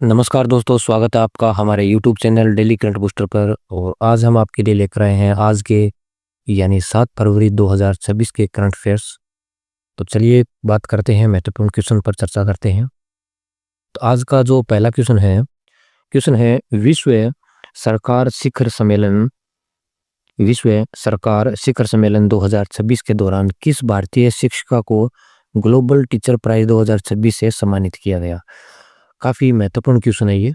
नमस्कार दोस्तों, स्वागत है आपका हमारे YouTube channel daily current booster पर। और आज हम आपके लिए लेकर आए हैं आज के यानी 7 फरवरी 2026 के करंट अफेयर्स। तो चलिए बात करते हैं, महत्वपूर्ण क्वेश्चन पर चर्चा करते हैं। तो आज का जो पहला क्वेश्चन है विश्व सरकार शिखर सम्मेलन 2026 के दौरान किस भारतीय शिक्षिका को ग्लोबल टीचर प्राइज 2026 से सम्मानित किया गया। काफी महत्वपूर्ण क्वेश्चन है ये।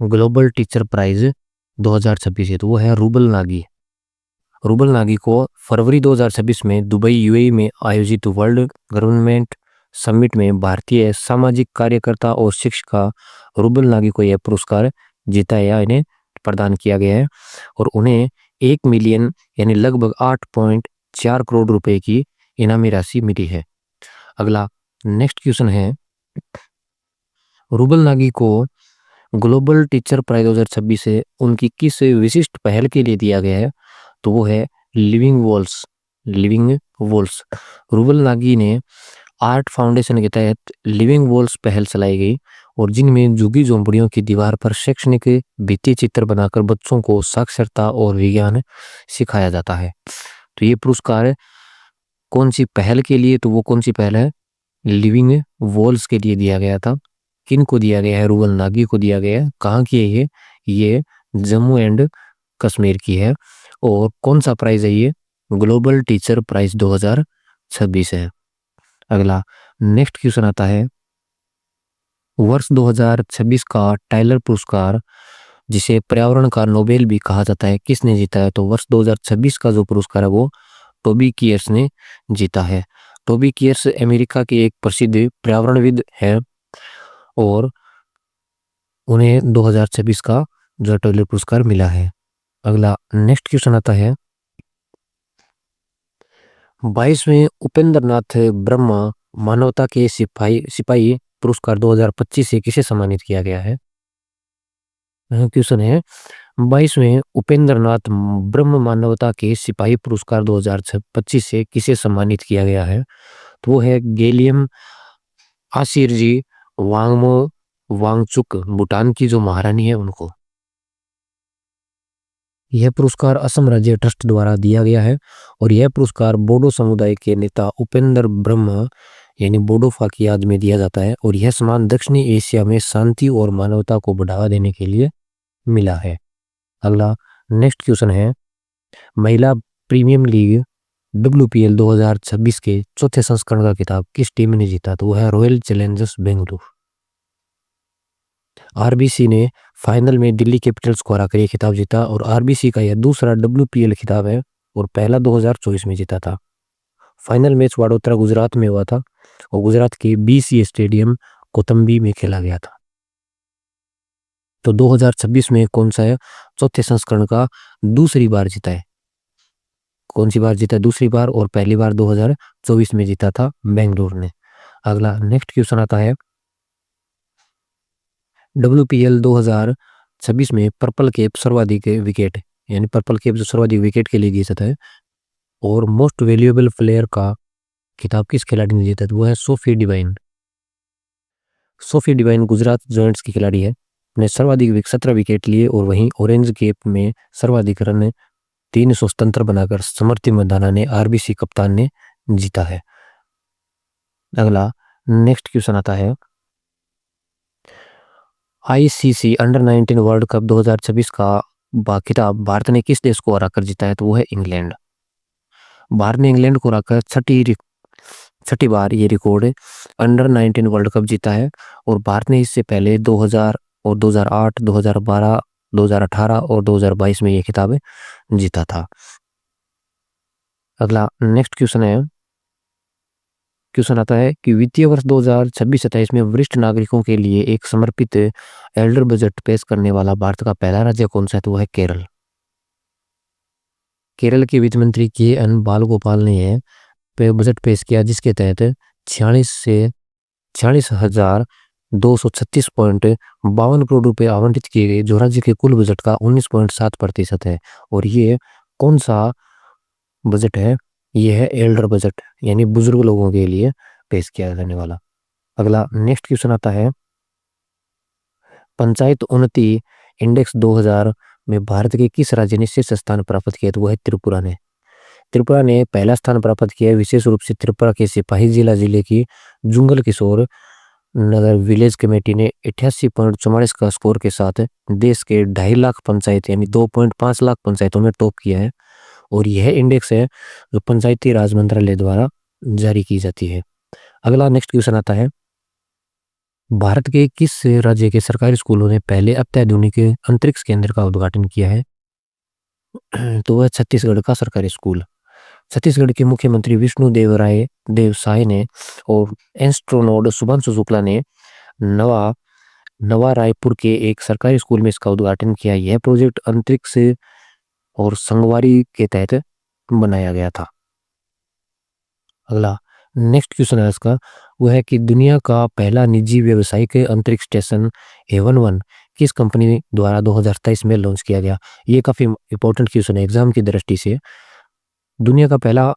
ग्लोबल टीचर प्राइज 2026 है तो वो है रूबल नागी को फरवरी 2026 में दुबई यूएई में आयोजित वर्ल्ड गवर्नमेंट समिट में भारतीय सामाजिक कार्यकर्ता और शिक्षिका रूबल नागी को यह पुरस्कार जीता है या इन्हें प्रदान किया गया है। और उन्हें 1 मिलियन यानी लगभग 8.4 करोड़ रुपए की इनामी राशि मिली है। अगला नेक्स्ट क्वेश्चन है, रूबल नागी को ग्लोबल टीचर प्राइज 2026 से उनकी किस विशिष्ट पहल के लिए दिया गया है। तो वो है लिविंग वॉल्स। रूबल नागी ने आर्ट फाउंडेशन के तहत लिविंग वॉल्स पहल चलाई गई और जिनमें झुग्गी झोंपड़ियों की दीवार पर शैक्षणिक भित्ति चित्र बनाकर बच्चों को साक्षरता और विज्ञान सिखाया जाता है। तो ये पुरस्कार कौन सी पहल के लिए, तो वो कौन सी पहल है, लिविंग वॉल्स के लिए दिया गया था। किन को दिया गया है, रूबल नागी को दिया गया है। कहाँ की है ये जम्मू एंड कश्मीर की है। और कौन सा प्राइज है ये, ग्लोबल टीचर प्राइज 2026 है। अगला नेक्स्ट क्वेश्चन आता है, वर्ष 2026 का टाइलर पुरस्कार जिसे पर्यावरण का नोबेल भी कहा जाता है, किसने जीता है। तो वर्ष 2026 का जो पुरस्कार है वो टोबी कियर्स ने जीता है। टोबी कियर्स अमेरिका के एक प्रसिद्ध पर्यावरणविद है और उन्हें 2026 का जो टाइलर पुरस्कार मिला है। अगला नेक्स्ट क्वेश्चन आता है, 22वें उपेंद्र नाथ ब्रह्मा मानवता के सिपाही पुरस्कार 2025 से किसे सम्मानित किया गया है। क्वेश्चन है, 22वें उपेंद्र नाथ ब्रह्म मानवता के सिपाही पुरस्कार 2025 से किसे सम्मानित किया गया है। तो वो है गेलियम आसिरजी वांगमो वांगचुक, भूटान की जो महारानी है उनको। यह पुरस्कार असम राज्य ट्रस्ट द्वारा दिया गया है और यह पुरस्कार बोडो समुदाय के नेता उपेंद्र ब्रह्म यानी बोडोफा की याद में दिया जाता है। और यह सम्मान दक्षिणी एशिया में शांति और मानवता को बढ़ावा देने के लिए मिला है। अगला नेक्स्ट क्वेश्चन है, महिला प्रीमियम लीग WPL 2026 के चौथे संस्करण का खिताब किस टीम ने जीता। तो वह है रॉयल चैलेंजर्स बेंगलुरु। आरबीसी ने फाइनल में दिल्ली कैपिटल्स को हराकर यह खिताब जीता और आरबीसी का यह दूसरा WPL खिताब है और पहला 2024 में जीता था। फाइनल मैच वडोदरा गुजरात में हुआ था और गुजरात के BCA स्टेडियम कोतंबी में खेला गया था। तो 2026 में कौन सा है, चौथे संस्करण का दूसरी बार जीता है। कौन सी बार जीता है, दूसरी बार, और पहली बार 2024 में जीता था बेंगलुरु ने। अगला नेक्स्ट क्वेश्चन आता है, WPL 2026 में पर्पल कैप सर्वाधिक विकेट यानी पर्पल कैप जो सर्वाधिक विकेट के लिए जीता है और मोस्ट वैल्यूएबल प्लेयर का खिताब किस खिलाड़ी ने जीता है। वो है सोफी डिवाइन गुजरात जॉइंट्स की खिलाड़ी है। ने सर्वाधिक 17 विकेट लिए और वहीं ऑरेंज कैप में सर्वाधिक रन 3 स्वतंत्र बनाकर स्मृति मंदाना ने आरबीसी कप्तान ने जीता है। अगला नेक्स्ट क्वेश्चन आता है, ICC अंडर 19 वर्ल्ड कप 2026 का खिताब भारत ने किस देश को हराकर जीता है। तो वो है इंग्लैंड। भारत ने इंग्लैंड को हराकर छठी बार ये रिकॉर्ड अंडर 19 वर्ल्ड कप जीता है और भारत ने इससे पहले 2000 और 2008, 2012, 2018 और 2022 में ये खिताब जीता था। अगला नेक्स्ट क्वेश्चन आता है कि वित्तीय वर्ष 2026-27 में वरिष्ठ नागरिकों के लिए एक समर्पित एल्डर बजट पेश करने वाला भारत का पहला राज्य कौन सा है। तो वह है केरल। केरल के वित्त मंत्री KN बालगोपाल ने यह बजट पेश किया जिसके तहत 46,236.52 करोड़ रुपए आवंटित किए गए जो राज्य के कुल बजट का 19.7% है। और ये कौन सा बजट है, ये है एल्डर बजट यानी बुजुर्ग लोगों के लिए पेश किया जाने वाला। अगला नेक्स्ट क्वेश्चन आता है, पंचायत उन्नति इंडेक्स 2000 में भारत के किस राज्य ने शीर्ष स्थान प्राप्त किया? तो वो है त्रिपुरा ने। त्रिपुरा ने पहला स्थान प्राप्त किया है। विशेष रूप से त्रिपुरा के सिपाही जिले की जुंगल किशोर नगर विलेज कमेटी ने 88.44 का स्कोर के साथ देश के 2.5 लाख पंचायत यानी 2.5 लाख पंचायतों में टॉप किया है। और यह इंडेक्स है जो पंचायती राज मंत्रालय द्वारा जारी की जाती है। अगला नेक्स्ट क्वेश्चन आता है, भारत के किस राज्य के सरकारी स्कूलों ने पहले अत्याधुनिक अंतरिक्ष केंद्र का उद्घाटन किया है? तो वह छत्तीसगढ़ का सरकारी स्कूल। छत्तीसगढ़ के मुख्यमंत्री विष्णुदेव राय देवसाय ने और एस्ट्रोनॉट शुभांशु शुक्ला ने नवा रायपुर के एक सरकारी स्कूल में इसका उद्घाटन किया। यह प्रोजेक्ट अंतरिक्ष और संगवारी के तहत बनाया गया था। अगला नेक्स्ट क्वेश्चन है इसका, वो है कि दुनिया का पहला निजी व्यावसायिक अंतरिक्ष स्टेशन हेवन-1 किस कंपनी द्वारा 2023 में लॉन्च किया गया? ये काफी इंपॉर्टेंट क्वेश्चन है एग्जाम की दृष्टि से। दुनिया का पहला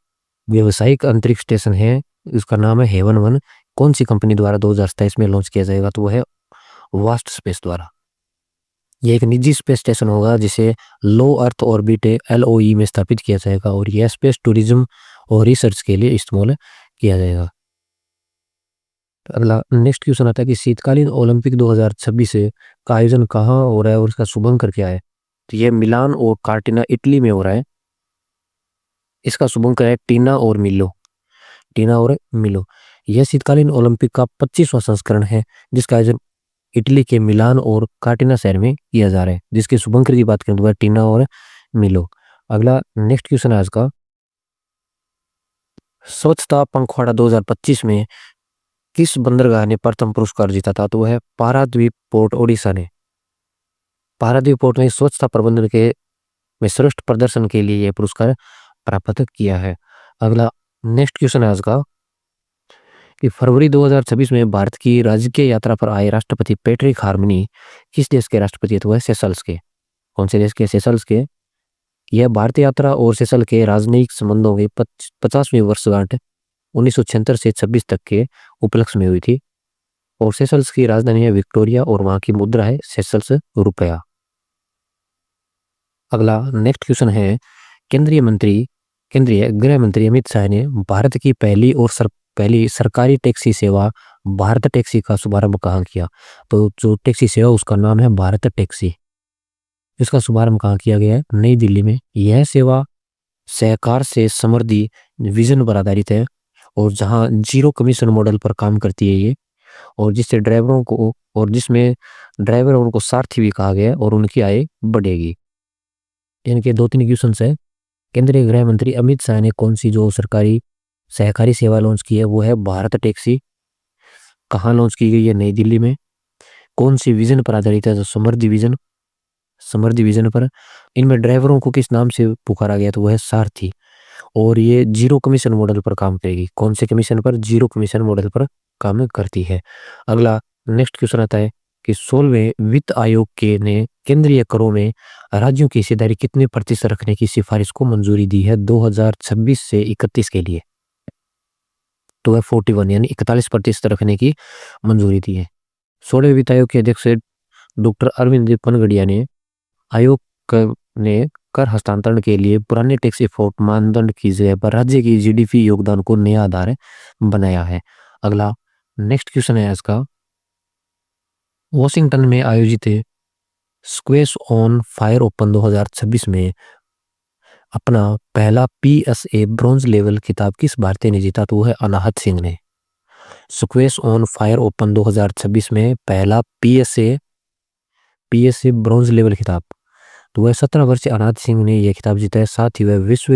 व्यावसायिक अंतरिक्ष स्टेशन है, इसका नाम है हेवन-1। कौन सी कंपनी द्वारा 2027 में लॉन्च किया जाएगा? तो वो है वास्ट स्पेस द्वारा। यह एक निजी स्पेस स्टेशन होगा जिसे लो अर्थ ऑर्बिट LOE में स्थापित किया जाएगा और यह स्पेस टूरिज्म और रिसर्च के लिए इस्तेमाल किया जाएगा। अगला नेक्स्ट क्वेश्चन आता है कि शीतकालीन ओलंपिक 2026 का आयोजन कहाँ हो रहा है और इसका शुभंकर क्या है? तो यह मिलान और कार्टिना इटली में हो रहा है। इसका शुभंकर है टीना और मिलो। यह शीतकालीन ओलंपिक का 25वां संस्करण है जिसका आयोजन इटली के मिलान और कार्टिना शहर में किया जा रहा है, जिसके शुभंकर की बात करें तो वह टीना और मिलो। अगला नेक्स्ट क्वेश्चन है आज का, स्वच्छता पंखवाड़ा 2025 में किस बंदरगाह ने प्रथम पुरस्कार जीता था? तो वह पारादीप पोर्ट ओडिशा ने। पारादीप पोर्ट ने स्वच्छता प्रबंधन के में श्रेष्ठ प्रदर्शन के लिए यह पुरस्कार प्राप्त किया है। अगला नेक्स्ट क्वेश्चन है आज का कि फरवरी 2026 में भारत की राजकीय यात्रा पर आए राष्ट्रपति पैट्रिक हार्मनी किस देश के राष्ट्रपति? तो वह सेशल्स के। कौन से देश के? सेशल्स के। यह भारतीय यात्रा और सेशल के राजनयिक संबंधों की 50वीं वर्षगांठ 1976 से 26 तक के उपलक्ष्य में हुई थी। और सेशल्स की राजधानी है विक्टोरिया और वहां की मुद्रा है सेशल्स रुपया। अगला नेक्स्ट क्वेश्चन है, केंद्रीय गृह मंत्री अमित शाह ने भारत की पहली सरकारी टैक्सी सेवा भारत टैक्सी का शुभारंभ कहाँ किया? तो जो टैक्सी सेवा उसका नाम है भारत टैक्सी। इसका शुभारंभ कहाँ किया गया है? नई दिल्ली में। यह सेवा सहकार से समृद्धि विजन पर आधारित है और जहां जीरो कमीशन मॉडल पर काम करती है ये, और जिसमें ड्राइवर और उनको सारथी भी कहा गया है और उनकी आय बढ़ेगी। इनके 2-3 क्वेश्चन है। केंद्रीय गृह मंत्री अमित शाह ने कौन सी जो सरकारी सहकारी सेवा लॉन्च की है? वो है भारत टैक्सी। कहाँ लॉन्च की गई है? नई दिल्ली में। कौन सी विजन पर आधारित है? तो समृद्धि विजन पर। इनमें ड्राइवरों को किस नाम से पुकारा गया? तो वह है सारथी। और ये जीरो कमीशन मॉडल पर काम करेगी। कौन से कमीशन पर? जीरो कमीशन मॉडल पर काम करती है। अगला नेक्स्ट क्वेश्चन आता है कि 16वें वित्त आयोग के ने केंद्रीय करों में राज्यों की हिस्सेदारी कितने प्रतिशत रखने की सिफारिश को मंजूरी दी है 2026 से 31 के लिए? तो वह 41 यानी 41% रखने की मंजूरी दी है। 16वें वित्त आयोग के अध्यक्ष डॉक्टर अरविंद पनगड़िया ने आयोग ने कर हस्तांतरण के लिए पुराने टैक्स एफर्ट मानदंड की जगह पर राज्य की GDP योगदान को नया आधार बनाया है। अगला नेक्स्ट क्वेश्चन है इसका, वॉशिंगटन में आयोजित स्क्वैश ऑन फायर ओपन 2026 में अपना पहला PSA ब्रॉन्ज लेवल खिताब किस भारतीय ने जीता? तो वो है अनाहत सिंह ने। स्क्वैश ऑन फायर ओपन 2026 में पहला PSA ब्रॉन्ज लेवल खिताब तो वह 17 वर्षीय अनाहत सिंह ने यह खिताब जीता है। साथ ही वह विश्व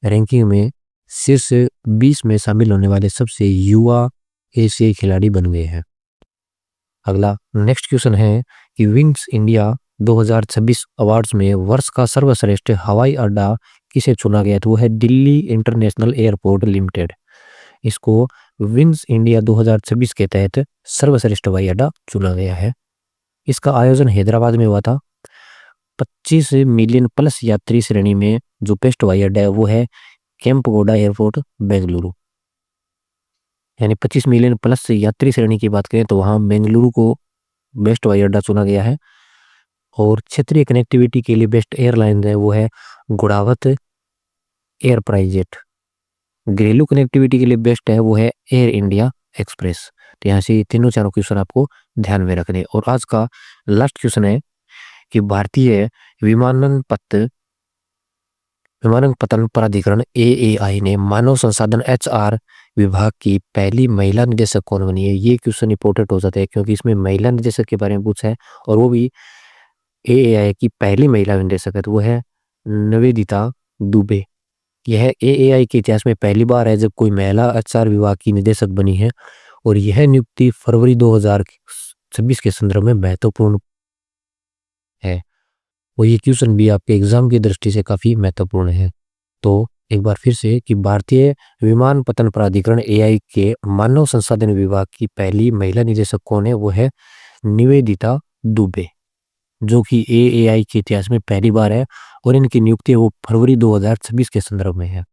रैंकिंग में शीर्ष 20 में शामिल होने वाले सबसे युवा एशियाई खिलाड़ी बन गए हैं। अगला नेक्स्ट क्वेश्चन है कि विंग्स इंडिया 2026 अवार्ड्स में वर्ष का सर्वश्रेष्ठ हवाई अड्डा किसे चुना गया? तो वो है दिल्ली इंटरनेशनल एयरपोर्ट लिमिटेड। इसको विंग्स इंडिया 2026 के तहत सर्वश्रेष्ठ हवाई अड्डा चुना गया है। इसका आयोजन हैदराबाद में हुआ था। 25 मिलियन प्लस यात्री श्रेणी में जो बेस्ट हवाई अड्डा है वो है केम्पगोडा एयरपोर्ट बेंगलुरु। यानी 25 मिलियन प्लस यात्री श्रेणी की बात करें तो वहां बेंगलुरु को बेस्ट हवाई अड्डा चुना गया है। और क्षेत्रीय कनेक्टिविटी के लिए बेस्ट एयरलाइन है वो है गुड़ावत एयर प्राइजेट। घरेलू कनेक्टिविटी के लिए बेस्ट है वो है एयर इंडिया एक्सप्रेस। तो यहाँ से तीनों चारों क्वेश्चन आपको ध्यान में रखने। और आज का लास्ट क्वेश्चन है कि भारतीय विमानन प्राधिकरण AAI ने मानव संसाधन HR विभाग की पहली महिला निदेशक कौन बनी है। ये क्वेश्चन इंपॉर्टेंट हो जाता है क्योंकि इसमें महिला निदेशक के बारे में पूछा है और वो भी AAI की पहली महिला निदेशक है, तो वो है निवेदिता दुबे। यह AAI के इतिहास में पहली बार है जब कोई महिला HR विभाग की निदेशक बनी है और यह नियुक्ति फरवरी 2026 के संदर्भ में महत्वपूर्ण है। और ये क्वेश्चन भी आपके एग्जाम की दृष्टि से काफी महत्वपूर्ण है। तो एक बार फिर से कि भारतीय विमानपत्तन प्राधिकरण AI के मानव संसाधन विभाग की पहली महिला निदेशक कौन है, वो है निवेदिता दुबे, जो कि AAI के इतिहास में पहली बार है और इनकी नियुक्ति वो फरवरी 2026 के संदर्भ में है।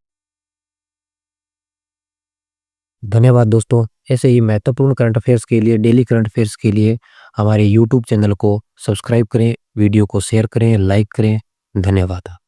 धन्यवाद दोस्तों। ऐसे ही महत्वपूर्ण करंट अफेयर्स के लिए, डेली करंट अफेयर्स के लिए हमारे YouTube चैनल को सब्सक्राइब करें, वीडियो को शेयर करें, लाइक करें। धन्यवाद।